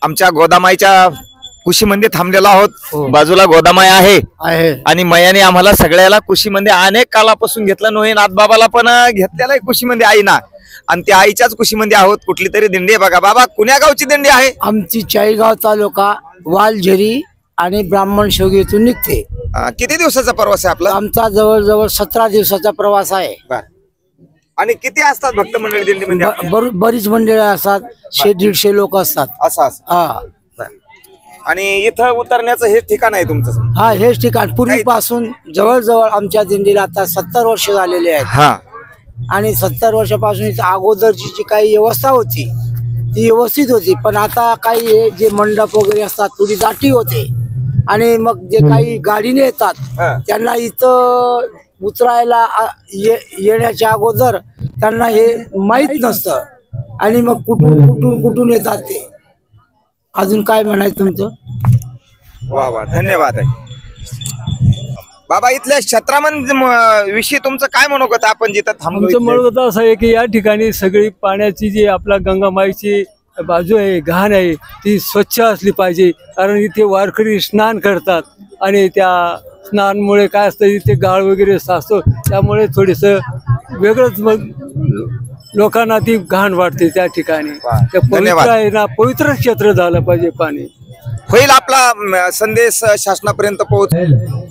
आमच्या गोदामाईच्या कुशीमध्ये थांबलेलो आहोत। बाजूला गोदामाई आहे आणि मयाने आम्हाला सगळ्याला कुशीमध्ये अनेक काळापासून घेतलं नव्हे, नाथबाबाला पण घेतलेला आहे कुशीमध्ये आईना, आणि त्या आईच्याच कुशीमध्ये आहोत। कुठली तरी दिंडी आहे बघा। बाबा कुण्या गावची दिंडी आहे? आमची चाळीगाव तालुका वालझरी आणि ब्राह्मण शेवगीतून निघते। किती दिवसाचा प्रवास आहे आपला? आमचा जवळजवळ 17 दिवसाचा प्रवास आहे। आणि किती असतात भक्त मंडळी दिंडीमध्ये? बरीच मंडळी असतात, 100-150 लोक असतात। असं आणि इथं उतरण्याचं हे ठिकाण आहे तुमचं? हा, हेच ठिकाण पूर्वीपासून जवळजवळ आमच्या दिंडीला आता 70 वर्ष झालेले आहेत। आणि 70 वर्षापासून इथं अगोदरची जी काही व्यवस्था होती ती व्यवस्थित होती, पण आता काही जे मंडप वगैरे असतात थोडी दाटी होते, आणि मग जे काही गाडीने येतात त्यांना इथं उतरायला येण्याच्या अगोदर त्यांना हे माहित नसतं, आणि मग कुठून येतात ते। अजून काय म्हणायचं तुमचं? वा वा, धन्यवाद आहे बाबा। इथल्या छत्रामन विषयी तुमचं काय म्हणत? आपण जिथं थांबलो, म्हणत असं आहे की या ठिकाणी सगळी पाण्याची जी आपला गंगामाईची बाजू आहे, घाण आहे, ती स्वच्छ असली पाहिजे, कारण इथे वारकरी स्नान करतात आणि त्या स्नानमुळे काय असतं, इथे गाळ वगैरे साचतो, त्यामुळे थोडस वेगळंच मग लोकांना ती घाण वाटते त्या ठिकाणी। पवित्र आहे ना, पवित्र क्षेत्र झालं पाहिजे पाणी। होईल आपला संदेश शासनापर्यंत पोहोच।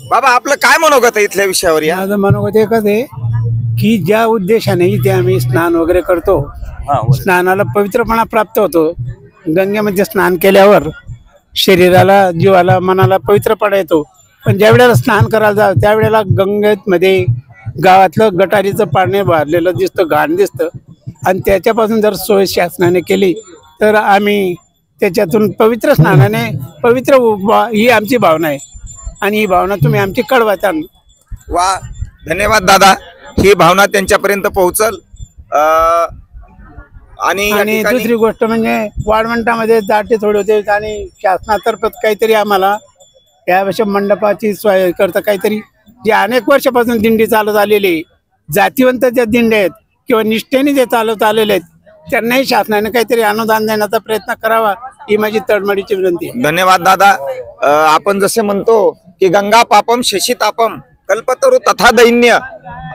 बाबा आपलं काय मनोगत आहे इथल्या विषयावर? माझं मनोगत एकच आहे की ज्या उद्देशाने इथे आम्ही स्नान वगैरे करतो, स्नानाला पवित्रपणा प्राप्त होतो। गंगेमध्ये स्नान केल्यावर शरीराला, जीवाला, मनाला पवित्रपणा येतो, पण ज्या वेळेला स्नान करायला जाव त्यावेळेला गंगेमध्ये गावातलं गटारीचं पाणी भरलेलं दिसतं, घाण दिसतं, आणि त्याच्यापासून जर सोय शासनाने केली तर आम्ही त्याच्यातून पवित्र स्नानाने पवित्र ही आमची भावना आहे, आणि ही भावना तुम्ही आमची कळवा त्यांना। वा, धन्यवाद दादा, ही भावना त्यांच्यापर्यंत पोहोचल। आणि दुसरी गोष्ट म्हणजे वाळवंटामध्ये दाटे थोडे होते, आणि शासनातर्फे काहीतरी आम्हाला यापेक्षा मंडपाची सोय करता काहीतरी, जे अनेक वर्षापासून दिंडी चालत आलेली जातीवंत ज्या दिंड्या आहेत किंवा निष्ठेने जे चालत आलेले आहेत त्यांनाही शासनाने काहीतरी अनुदान देण्याचा प्रयत्न करावा, ही माझी तळमळीची विनंती आहे। धन्यवाद दादा। आपण जसे म्हणतो की गंगा पापम शशी तापम कल्पतरू तथा दैन्य,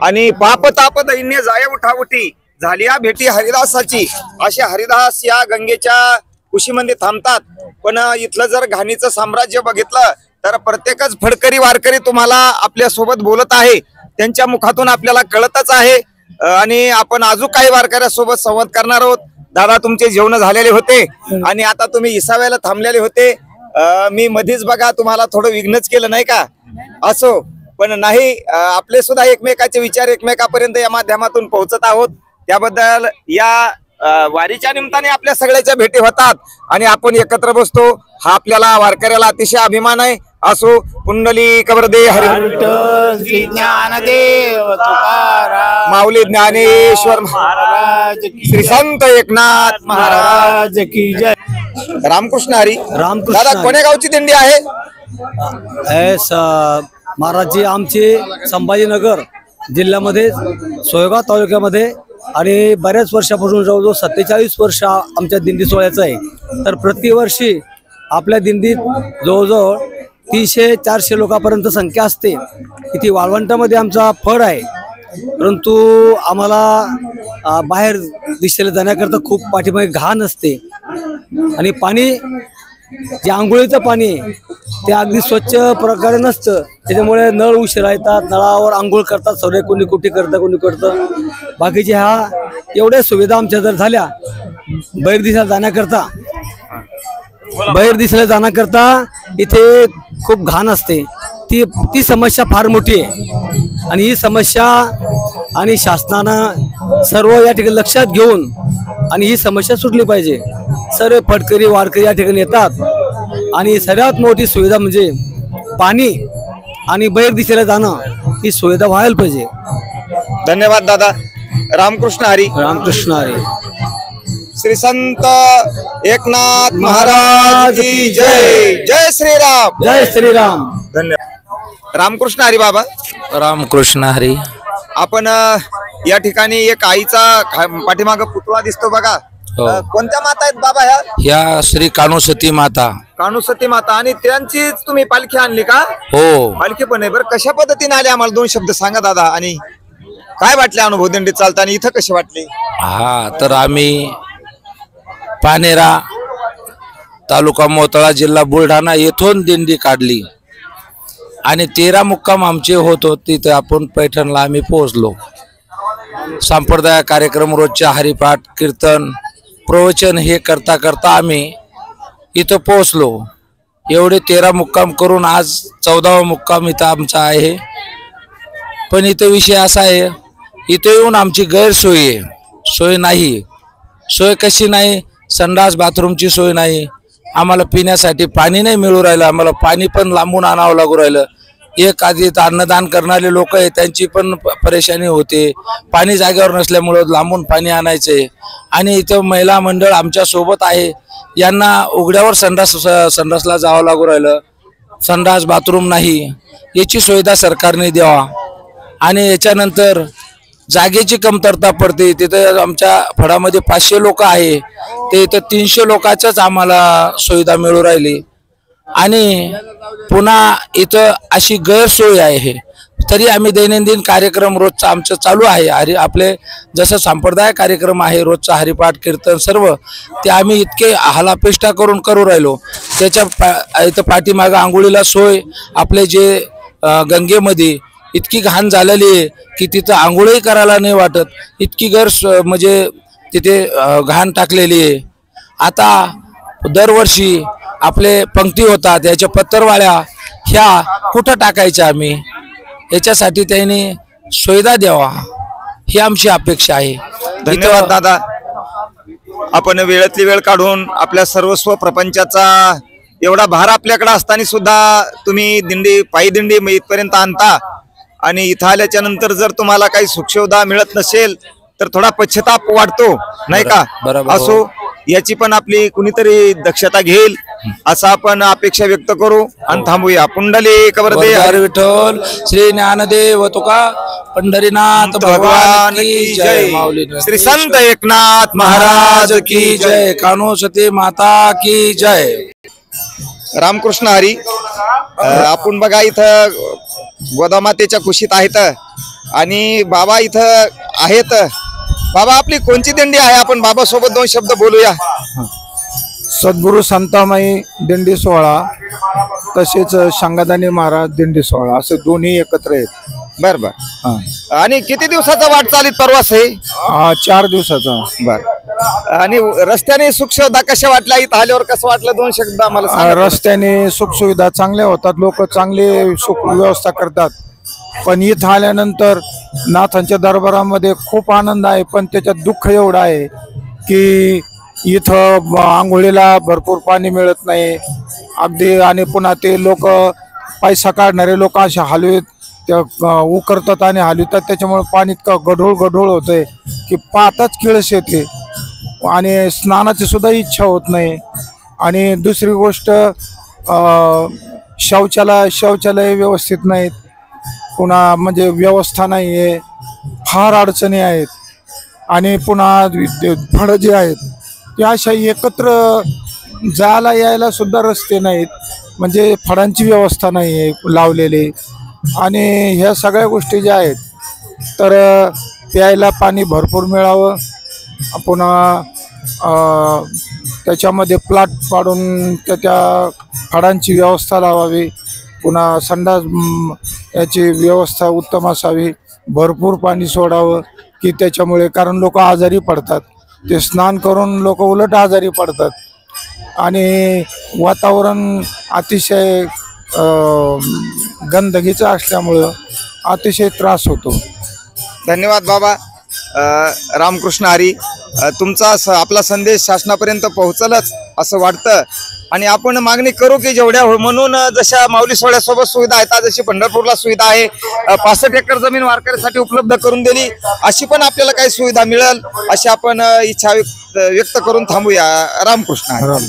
आणि पाप ताप दैन्य जाय उठाउठी झाली या भेटी हरिदासाची, असे हरिदास या गंगेच्या कुशीमध्ये थांबतात। पण इथलं जर घाणीचं साम्राज्य बघितलं तर प्रत्येकच फडकरी वारकरी तुम्हाला आपल्या सोबत बोलत आहे, त्यांच्या मुखातून आपल्याला कळतच आहे। आणि आपण अजून काही वारकऱ्यासोबत संवाद करणार आहोत। दादा तुमचे जेवण झालेले होते आणि आता तुम्ही इसाव्याला थांबलेले होते, मी मध्येच बघा तुम्हाला थोडं विघ्नच केलं नाही का? असो, पण नाही, आपले सुद्धा एकमेकाचे विचार एकमेकापर्यंत या माध्यमातून पोहोचत आहोत, त्याबद्दल या वारीच्या निमित्ताने आपल्या सगळ्याच्या भेटी होतात आणि आपण एकत्र बसतो, हा आपल्याला वारकऱ्याला अतिशय अभिमान आहे। असो, पुंडली कबरदे हरी श्री ज्ञानदेव तुकाराम माऊली ज्ञानेश्वर महाराज, श्री संत एकनाथ महाराज की जय। रामकृष्ण हरी। रामकृष्ण दादा कोण्या गावची दिंडी आहे? महाराज जी आमची संभाजीनगर जिल्ह्यामध्ये सोयगाव तालुक्यामध्ये, आणि बऱ्याच वर्षापासून जवळजवळ 47 वर्ष आमच्या दिंडी सोहळ्याचं आहे। तर प्रतिवर्षी आपल्या दिंडीत जवळजवळ 300-400 लोकांपर्यंत संख्या असते। इथे वाळवंटामध्ये आमचा फड आहे, परंतु आम्हाला बाहेर दिशेला जाण्याकरता खूप पाठीमागे घाण असते, आणि पाणी जे आंघोळीचं पाणी आहे ते अगदी स्वच्छ प्रकारे नसतं, त्याच्यामुळे नळ उशिरा येतात, नळावर आंघोळ करतात सगळे, कोणी कुठे करतं कोणी करतं। बाकीचे ह्या एवढ्या सुविधा आमच्या जर झाल्या बाहेर दिसायला जाण्याकरता इथे खूप घाण असते, ती समस्या फार मोठी आहे, आणि ही समस्या आणि शासनानं सर्व या ठिकाणी लक्षात घेऊन आणि ही समस्या सुटली पाहिजे। सर्व फडकरी वारकरी या ठिकाणी येतात, आणि सर्वात मोठी सुविधा म्हणजे पाणी आणि बाहेर दिसायला जाणं, ही सुविधा व्हायला पाहिजे। धन्यवाद दादा। रामकृष्ण हरी। रामकृष्ण हरी। श्री संत एकनाथ महाराज की जय। जय श्रीराम। जय श्रीराम। धन्यवाद। रामकृष्ण हरी बाबा। रामकृष्ण हरी। आपण या ठिकाणी एक आईचा पाठीमाग पुतळा दिसतो बघा, हो. कोणत्या माता आहेत बाबा ह्या? या श्री कानुसती माता. कानुसती माता. आणि त्यांचीच तुम्ही पालखी आणली का? हो. पालखी पण आहे. बरं कशा पद्धतीने आले आम्हाला 2 शब्द सांगा दादा. आणि काय वाटले अनुभव दिंडी चालताना इथं कशी वाटली? हा, तर आम्ही पानेरा तालुका मोताळा जिल्हा बुलढाणा येथून दिंडी काढली आणि 13 मुक्काम आमचे होतो. तिथे आपण पैठणला आम्ही पोहोचलो. संप्रदाय कार्यक्रम रोजच्या हरिपाठ कीर्तन प्रवचन हे करता करता आम्ही इथं पोहोचलो. एवढे 13 मुक्काम करून आज 14वा मुक्काम इथं आमचा आहे. पण इथं विषय असा आहे, इथं येऊन आमची गैरसोय आहे. सोय नाही. सोय कशी नाही? संडास बाथरूमची सोय नाही. आम्हाला पिण्यासाठी पाणी नाही मिळू राहिलं. आम्हाला पाणी पण लांबून आणावं लागू राहिलं. एक आधी अन्नदान करणारे लोक आहे त्यांची पण परेशानी होते. पाणी जागेवर नसल्यामुळं लांबून पाणी आणायचे. आणि इथं महिला मंडळ आमच्या सोबत आहे. यांना उघड्यावर संडासला जावं लागू राहिलं. संडास बाथरूम नाही. याची सुविधा सरकारने द्यावा. आणि याच्यानंतर जागेची कमतरता पडते. तिथं आमच्या फळामध्ये 500 लोक आहे, ते इथं 300 लोकांच्याच आम्हाला सुविधा मिळू राहिली. आणि पुन्हा इथं अशी गैरसोय आहे. तरी आम्ही दैनंदिन कार्यक्रम रोजचा आमचं चालू आहे. आपले जसं संप्रदाय कार्यक्रम आहे रोजचा हरिपाठ कीर्तन सर्व ते आम्ही इतके हलापेष्टा करून करू राहिलो. त्याच्या इथं पाठीमागं आंघोळीला सोय आपले जे गंगेमध्ये इतकी घाण झालेली आहे की तिथं आंघोळही करायला नाही वाटत. इतकी म्हणजे तिथे घाण टाकलेली आहे. आता दरवर्षी आपले पंक्ती होतात याच्या पत्तरवाळ्या ह्या कुठं टाकायच्या आम्ही? याच्यासाठी त्यांनी सुविधा द्यावा ही आमची अपेक्षा आहे. धन्यवाद दादा. आपण वेळातली वेळ काढून आपल्या सर्वस्व प्रपंचाचा एवढा भार आपल्याकडे असताना सुद्धा तुम्ही पायी दिंडी इथपर्यंत आणता. आणि इथं आल्याच्या नंतर जर तुम्हाला काही सुखसुविधा मिळत नसेल तर थोडा पश्चाताप वाटतो, नाही का? बरोबर. असो, याची पण आपली कुणीतरी दक्षता घेईल असं आपण अपेक्षा व्यक्त करू आणि थांबूया. पुंडलिक वरदे विठ्ठल श्री ज्ञानदेव तुका पंढरीनाथ भगवान की जय. श्री संत एकनाथ महाराज की जय. कानुसती माता की जय. रामकृष्ण हरी. आपण बघा इथं गोदामातेच्या कुशीत आहेत आणि बाबा इथं आहेत. बाबा आपली कोणची दिंडी आहे? आपण बाबा सोबत 2 शब्द बोलूया. सद्गुरू संतामाई दिंडी सोहळा तसेच शांगादानी महाराज दिंडी सोहळा असे दोन्ही एकत्र आहेत. बर बर. आणि किती दिवसाचा वाट चालित प्रवास आहे? 4 दिवसाचा. बर. आणि रस्त्याने सुखसुविधा कशा वाटल्या? इथं आल्यावर कसं वाटलं? 2 शब्द आम्हाला सांगा. रस्त्याने सुखसुविधा चांगल्या होतात. लोक चांगले सुख व्यवस्था करतात. पण इथं आल्यानंतर नाथांच्या दरबारामध्ये खूप आनंद आहे. पण त्याच्यात दुःख एवढं आहे की इथं आंघोळीला भरपूर पाणी मिळत नाही अगदी. आणि पुन्हा ते लोक पैसा काढणारे लोक असे हलवीत त्या उकरतात आणि हलवितात. त्याच्यामुळे पाणी इतकं गढूळ होतंय की पाहताच किळस येते. आणि स्नानाची सुद्धा इच्छा होत नाही. आणि दुसरी गोष्ट शौचालय व्यवस्थित नाहीत. पुन्हा म्हणजे व्यवस्था नाही आहे. फार अडचणी आहेत. आणि पुन्हा फळं जे आहेत ते अशा एकत्र जायला यायला सुद्धा रस्ते नाहीत. म्हणजे फळांची व्यवस्था नाही आहे लावलेली. आणि ह्या सगळ्या गोष्टी ज्या आहेत तर प्यायला पाणी भरपूर मिळावं. पुन्हा त्याच्यामध्ये प्लॉट पाडून त्याच्या फळांची व्यवस्था लावावी. पुन्हा संडास याची व्यवस्था उत्तम असावी. भरपूर पाणी सोडावं की त्याच्यामुळे, कारण लोक आजारी पडतात. ते स्नान करून लोक उलट आजारी पडतात. आणि वातावरण अतिशय गंदगीचं असल्यामुळं अतिशय त्रास होतो. धन्यवाद बाबा. रामकृष्ण हरी. तुमचा आपला संदेश शासनापर्यंत पोहोचलच असं वाटतं. आणि आपण मागणी करू की जेवढ्या म्हणून जशा माऊली सोहळ्यासोबत सुविधा आहेत जशी पंढरपूरला सुविधा आहे 65 एकर जमीन वारकऱ्यासाठी उपलब्ध करून दिली अशी पण आपल्याला काही सुविधा मिळेल अशी आपण इच्छा व्यक्त करून थांबूया. रामकृष्ण हरी.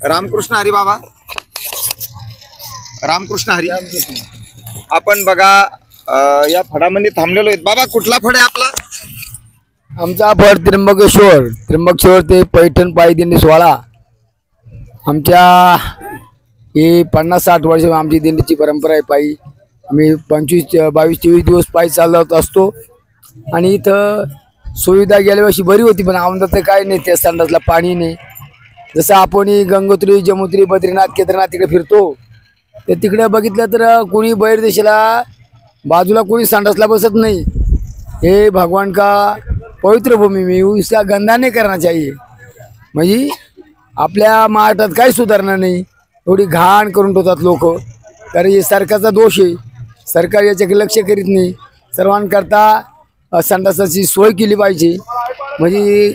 रामकृष्ण हरी बाबा. रामकृष्ण हरी. आपण बघा या फडामध्ये थांबलेलो आहेत. बाबा कुठला फड आहे आपला? आमचा फड त्र्यंबकेश्वर ते पैठण पायी दिंडी सोहळा आमच्या ही 50-60 वर्ष आमची दिंडीची परंपरा आहे. पायी आम्ही 22-23 दिवस पायी चालत असतो. आणि इथं सुविधा गेल्या वर्षी बरी होती, पण आमदार तर काय नाही, त्या संडासला पाणी नाही. जसं आपण गंगोत्री, जमुत्री, बद्रीनाथ, केदारनाथ तिकडे फिरतो, तर तिकडे बघितलं तर कोणी बहिर्देशाला बाजूला कोणी संडासला बसत नाही. हे भगवान का पवित्र भूमी में उसका गंदा नहीं करना चाहिए. म्हणजे आपल्या महाराष्ट्रात काही सुधारणा नाही, थोडी घाण करून ठेवतात लोक. तर हे सरकारचा दोष आहे. सरकार याच्याकडे लक्ष करीत नाही. सर्वांकरता संडासाची सोय केली पाहिजे. म्हणजे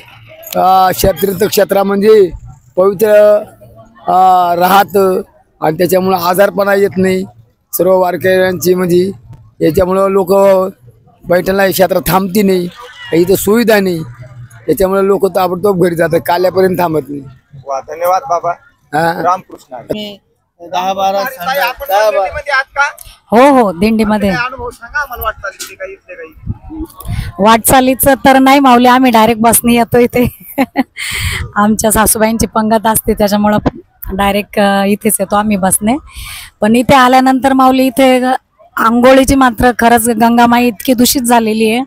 तीर्थक्षेत्रा म्हणजे पवित्र राहतं आणि त्याच्यामुळं आजारपणा येत नाही सर्व वारकऱ्यांची. म्हणजे याच्यामुळं लोक पैठणला क्षेत्रात थांबती नाही, इथं सुविधा नाही, त्याच्यामुळे लोक ताबडतोब घरी जातात, काल्यापर्यंत थांबत नाही. वा, धन्यवाद बाबा. रामकृष्ण. 10-12 हो दिंडीमध्ये अनुभव सांगा मला. वाटचालीचं तर नाही माऊली, आम्ही डायरेक्ट बसने येतो इथे. आमच्या सासूबाईंची पंगत असते त्याच्यामुळं डायरेक्ट इथेच येतो आम्ही बसने. पण इथे आल्यानंतर माऊली इथे आंघोळीची मात्र खरंच गंगामाई इतकी दूषित झालेली आहे.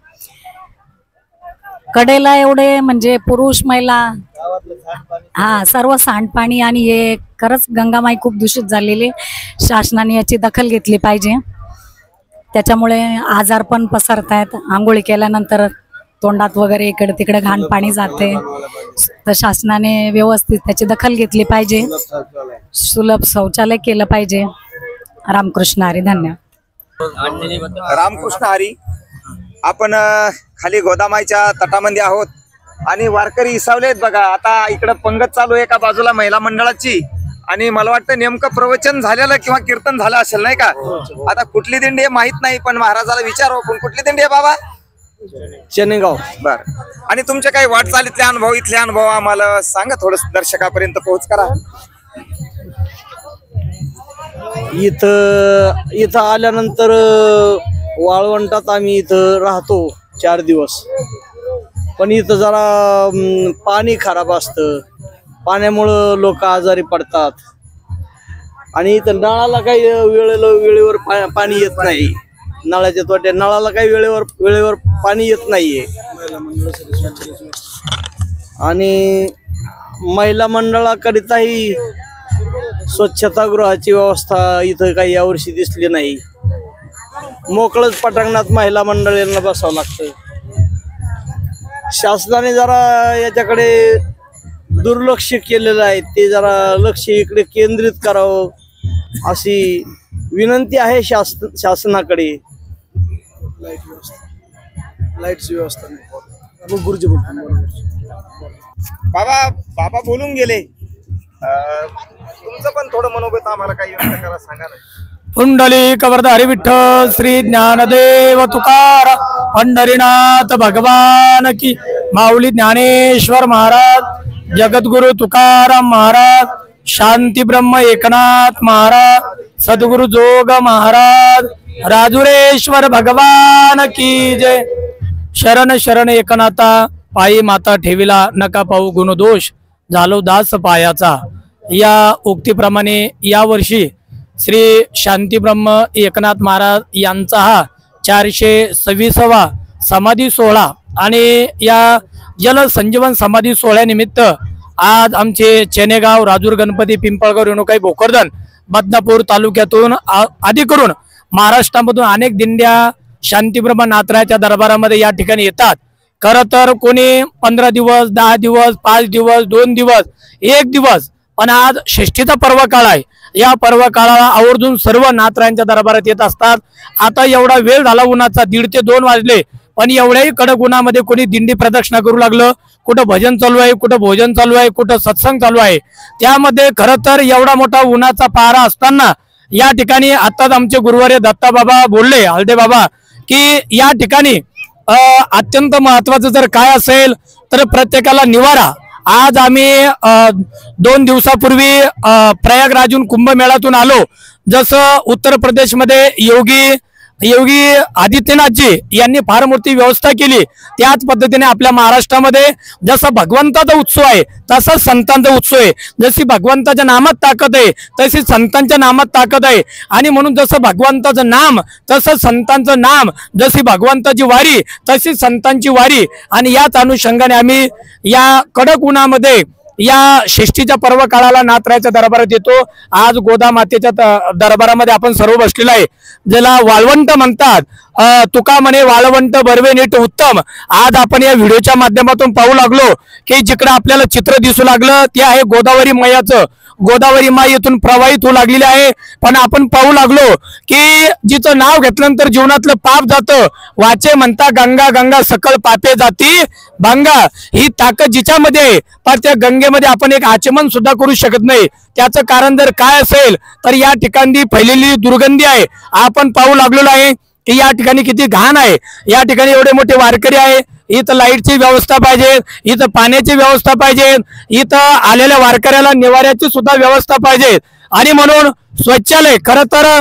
कडेला एवढे म्हणजे पुरुष महिला सर्व सांडपाणी, आणि हे खरंच गंगामाई खूप दूषित झालेली. शासनाने याची दखल घेतली पाहिजे. त्याच्यामुळे आजार पण पसरत आहेत. आंघोळी केल्यानंतर तोंडात वगैरे इकडे तिकडे घाण पाणी जाते. तर शासनाने व्यवस्थित त्याची दखल घेतली पाहिजे. सुलभ शौचालय केलं पाहिजे. रामकृष्ण हरी. धन्यवाद. रामकृष्ण हरी. आपण खाली गोदामाईच्या तटामध्ये आहोत आणि वारकरी इसावलेत बघा. आता इकडं पंगत चालू आहे एका बाजूला महिला मंडळाची, आणि मला वाटतं नेमकं प्रवचन झालेलं किंवा कीर्तन झालं असेल नाही का. आता कुठली दिंडी आहे माहित नाही, पण महाराजाला विचारू पण कुठली दिंडी आहे बाबा. चेनेगाव. बर. आणि तुमचे काही वाटचालीतले अनुभव, इथले अनुभव आम्हाला सांगा, थोडं दर्शकापर्यंत पोहोच करा. इथं आल्यानंतर वाळवंटात आम्ही इथं राहतो 4 दिवस. पण इथं जरा पाणी खराब असतं, पाण्यामुळं लोक आजारी पडतात. आणि इथं नळाला काही वेळेवर पाणी येत नाही. नळाच्या तोट्या नळाला काही वेळेवर पाणी येत नाहीये. आणि महिला मंडळाकरिताही स्वच्छतागृहाची व्यवस्था इथं काही यावर्षी दिसली नाही. मोकळच पटांगणात महिला मंडळींना बसावं लागतं. शासनाने जरा याच्याकडे दुर्लक्ष केलेलं आहे, ते जरा लक्ष इकडे केंद्रित करावं अशी विनंती आहे शासनाकडे. लाईटची व्यवस्था नाही. गुरुजी बाबा बोलून गेले. तुमचं पण थोडं मनोगत आम्हाला काही व्यक्त करा, सांगा ना. पुंडलिक वरदारी विठ्ठल श्री ज्ञानदेव तुकार पंढरीनाथ भगवान की. माऊली ज्ञानेश्वर महाराज, जगद्गुरु तुकाराम महाराज, शांती ब्रह्म एकनाथ महाराज, सद्गुरु जोग महाराज, राजुरेश्वर भगवान की जय. शरण शरण एकनाथा, पायी माता ठेविला, नका पाहू गुणदोष, झालो दास पायाचा. या उक्तीप्रमाणे यावर्षी श्री शांतीब्रह्म एकनाथ महाराज यांचा हा 426वा समाधी सोहळा, आणि या जल संजीवन समाधी सोहळ्यानिमित्त आज आमचे चेनेगाव, राजूर गणपती, पिंपळगाव, रेणुकाई, भोकरदन, बदनापूर तालुक्यातून आदी करून महाराष्ट्रामधून अनेक दिंड्या शांतीब्रह्म नाथरायाच्या दरबारामध्ये या ठिकाणी येतात. खरं तर कोणी 15 दिवस, 10 दिवस, 5 दिवस, 2 दिवस, 1 दिवस, पण आज षष्ठीचा पर्व काळ आहे. या पर्व काळाला आवर्जून सर्व नाथरायांच्या दरबारात येत असतात. आता एवढा वेळ झाला उन्हाचा, 1:30 ते 2 वाजले, पण एवढ्याही कडक उन्हामध्ये कोणी दिंडी प्रदक्षिणा करू लागलं. कुठं भजन चालू आहे, कुठं भोजन चालू आहे, कुठं सत्संग चालू आहे. त्यामध्ये खरं तर एवढा मोठा उन्हाचा पारा असताना या ठिकाणी आताच आमचे गुरुवारी दत्ता बाबा बोलले, हळदे बाबा, की या ठिकाणी अत्यंत महत्वाचं जर काय असेल तर प्रत्येकाला निवारा. आज आम्ही 2 दिवसापूर्वी प्रयागराजून कुंभमेळ्यातून आलो. जसं उत्तर प्रदेशमध्ये योगी योगी आदित्यनाथजी यांनी फार मोठी व्यवस्था केली। त्याच पद्धतीने आपल्या महाराष्ट्रामध्ये जसा भगवंताचा उत्सव आहे तसा संतांचा उत्सव आहे। जशी भगवंताच्या नामात ताकद आहे तशी संतांच्या नामात ताकद आहे। आणि म्हणून जसं भगवंताचं नाम तसं संतांचं नाम, जशी भगवंताची वारी तशी संतांची वारी। आणि याच अनुषंगाने आम्ही या कडक उन्हामध्ये या षष्टीच्या पर्व काळाला नाथरायच्या दरबारात येतो। आज गोदा मातेच्या दरबारामध्ये आपण सर्व बसलेलो आहे, ज्याला वाळवंट म्हणतात। तुका म्हणे वाळवंट बरवे नीट उत्तम। आज आपण या व्हिडिओच्या माध्यमातून पाहू लागलो की जिकडे आपल्याला चित्र दिसू लागलं ते आहे गोदावरी मैयाचं। गोदावरी माई इथून प्रवाहित होऊ लागलेली आहे, पण आपण पाहू लागलो की जिचं नाव घेतल्यानंतर जीवनातलं पाप जातं। वाचे म्हणता गंगा गंगा सकळ पापे जाती भांगा। ही ताकद जिच्यामध्ये आहे, पण त्या गंगेमध्ये आपण एक आचमन सुद्धा करू शकत नाही। त्याचं कारण जर काय असेल तर या ठिकाणी फैलेली दुर्गंधी आहे। आपण पाहू लागलेलो आहे की या ठिकाणी किती घाण आहे। या ठिकाणी एवढे मोठे वारकरी आहे, इथं लाईटची व्यवस्था पाहिजे, इथं पाण्याची व्यवस्था पाहिजे, इथं आलेल्या वारकऱ्याला निवाऱ्याची सुद्धा व्यवस्था पाहिजे। आणि म्हणून शौचालय खरं तर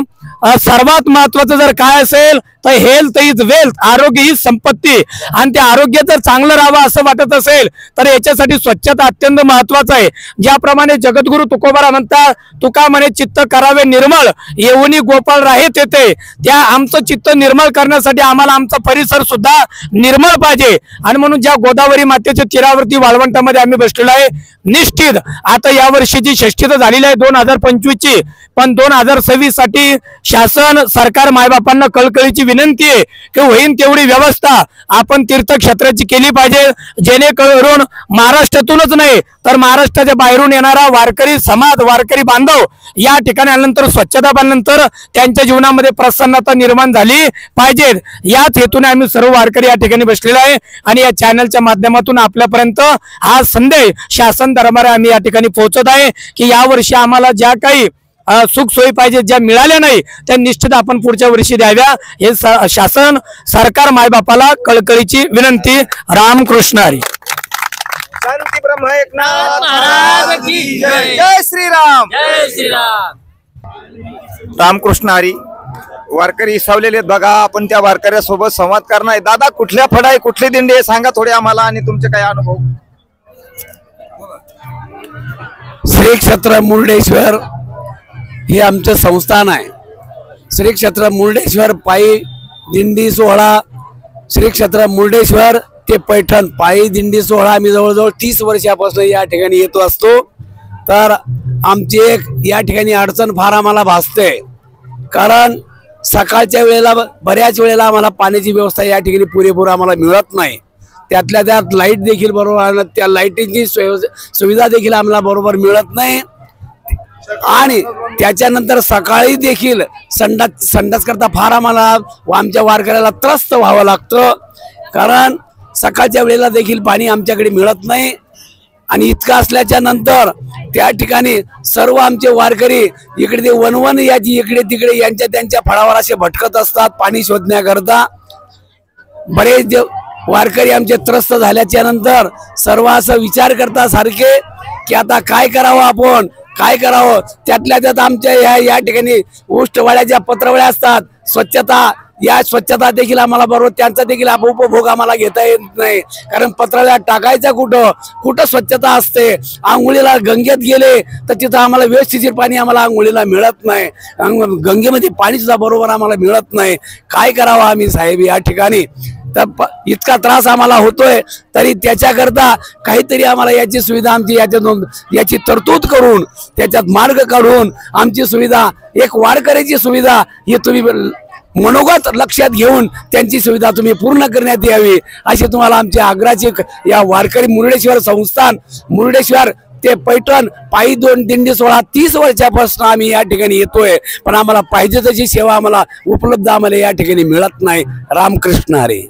सर्वात महत्वाचं जर काय असेल तर हेल्थ इज वेल्थ, आरोग्य ही संपत्ती। आणि ते आरोग्य जर चांगलं राहावं असं वाटत असेल तर याच्यासाठी स्वच्छता अत्यंत महत्वाचं आहे। ज्याप्रमाणे जगद्गुरु तुकोबारा म्हणतात, तुका म्हणे चित्त करावे निर्मळ येऊनी गोपाळ राहे तेथे। त्या आमचं चित्त निर्मळ करण्यासाठी आम्हाला आमचा परिसर सुद्धा निर्मळ पाहिजे। आणि म्हणून ज्या गोदावरी मातेच्या तीरावरती वाळवंटामध्ये आम्ही बसलेलो आहे, निश्चित आता या वर्षीची षष्ठी तर झालेली आहे 2025 ची, पण 2026 साठी शासन सरकार मायबापांना कळकळीची विनंती आहे की होईन तेवढी व्यवस्था आपण तीर्थक्षेत्राची केली पाहिजे, जेणेकरून महाराष्ट्रातूनच नाही तर महाराष्ट्राच्या बाहेरून येणारा वारकरी समाज, वारकरी बांधव या ठिकाणी आल्यानंतर स्वच्छता पाहिल्यानंतर त्यांच्या जीवनामध्ये प्रसन्नता निर्माण झाली पाहिजे। याच हेतूने आम्ही सर्व वारकरी या ठिकाणी बसलेलो आहे आणि या चॅनलच्या माध्यमातून आपल्यापर्यंत हा संदेश शासन दरबार आम्ही या ठिकाणी पोहोचत आहे की यावर्षी आम्हाला ज्या काही सुख सोयी पाहिजे ज्या मिळाल्या नाही त्या निश्चित आपण पुढच्या वर्षी द्याव्या, हे शासन सरकार मायबापाला कळकळीची विनंती। रामकृष्ण हरी। शांती ब्रह्म एकनाथ महाराज की जय। जय श्रीराम, जय श्रीराम। रामकृष्ण हरी। वारकरी इसवलेले बघा, आपण त्या वारकऱ्यासोबत संवाद करणार आहे। दादा, कुठल्या फड आहे, कुठली दिंडी आहे, सांगा थोडे आम्हाला आणि तुमचे काय अनुभव। श्री क्षेत्र मुर्डेश्वर हे आमचं संस्थान आहे। श्री क्षेत्र मुर्डेश्वर पायी दिंडी सोहळा, श्री क्षेत्र मुर्डेश्वर ते पैठण पायी दिंडी सोहळा आम्ही जवळजवळ 30 वर्षापासून या ठिकाणी येतो असतो। तर आमची एक या ठिकाणी अडचण फार आम्हाला भासते, कारण सकाळच्या वेळेला बऱ्याच वेळेला आम्हाला पाण्याची व्यवस्था या ठिकाणी पुरेपूर आम्हाला मिळत नाही। त्यातल्या त्यात लाईट देखील बरोबर, त्या लाईटीची सुविधा देखील आम्हाला बरोबर मिळत नाही। आणि त्याच्यानंतर सकाळी देखील संडास करता फार आम्हाला आमच्या वारकऱ्याला त्रस्त व्हावं लागतं, कारण सकाळच्या वेळेला देखील पाणी आमच्याकडे मिळत नाही। आणि इतकं असल्याच्या नंतर त्या ठिकाणी सर्व आमचे वारकरी इकडे ते वनवन याची इकडे तिकडे यांच्या त्यांच्या फळावर असे भटकत असतात पाणी शोधण्याकरता। बरेच वारकरी आमचे त्रस्त झाल्याच्या नंतर सर्व असं विचार करता सारखे की आता काय करावं, आपण काय करावं। त्यातल्या त्यात आमच्या या ठिकाणी उष्टवाड्या ज्या पत्रवळ्या असतात, स्वच्छता या स्वच्छता देखील आम्हाला बरोबर त्यांचा देखील उपभोग आम्हाला घेता येत नाही, कारण पत्रवळ्या टाकायचा कुठं स्वच्छता असते। आंघोळीला गंगेत गेले तर तिथं आम्हाला व्यवस्थित पाणी आम्हाला आंघोळीला मिळत नाही, गंगेमध्ये पाणी सुद्धा बरोबर आम्हाला मिळत नाही। काय करावं आम्ही साहेब या ठिकाणी, तर इतका त्रास आम्हाला होतोय, तरी त्याच्याकरता काहीतरी आम्हाला याची सुविधा आमची याची तरतूद करून त्याच्यात मार्ग काढून आमची सुविधा, एक वारकऱ्याची सुविधा ही तुम्ही मनोगत लक्षात घेऊन त्यांची सुविधा तुम्ही पूर्ण करण्यात यावी अशी तुम्हाला आमची आग्रहाची या वारकरी मुर्डेश्वर संस्थान मुर्डेश्वर ते पैठण पायी दिंडी सोहळा 30 वर्षापासून आम्ही या ठिकाणी येतोय, पण आम्हाला पाहिजे तशी सेवा आम्हाला उपलब्ध आम्हाला या ठिकाणी मिळत नाही। रामकृष्ण हरी।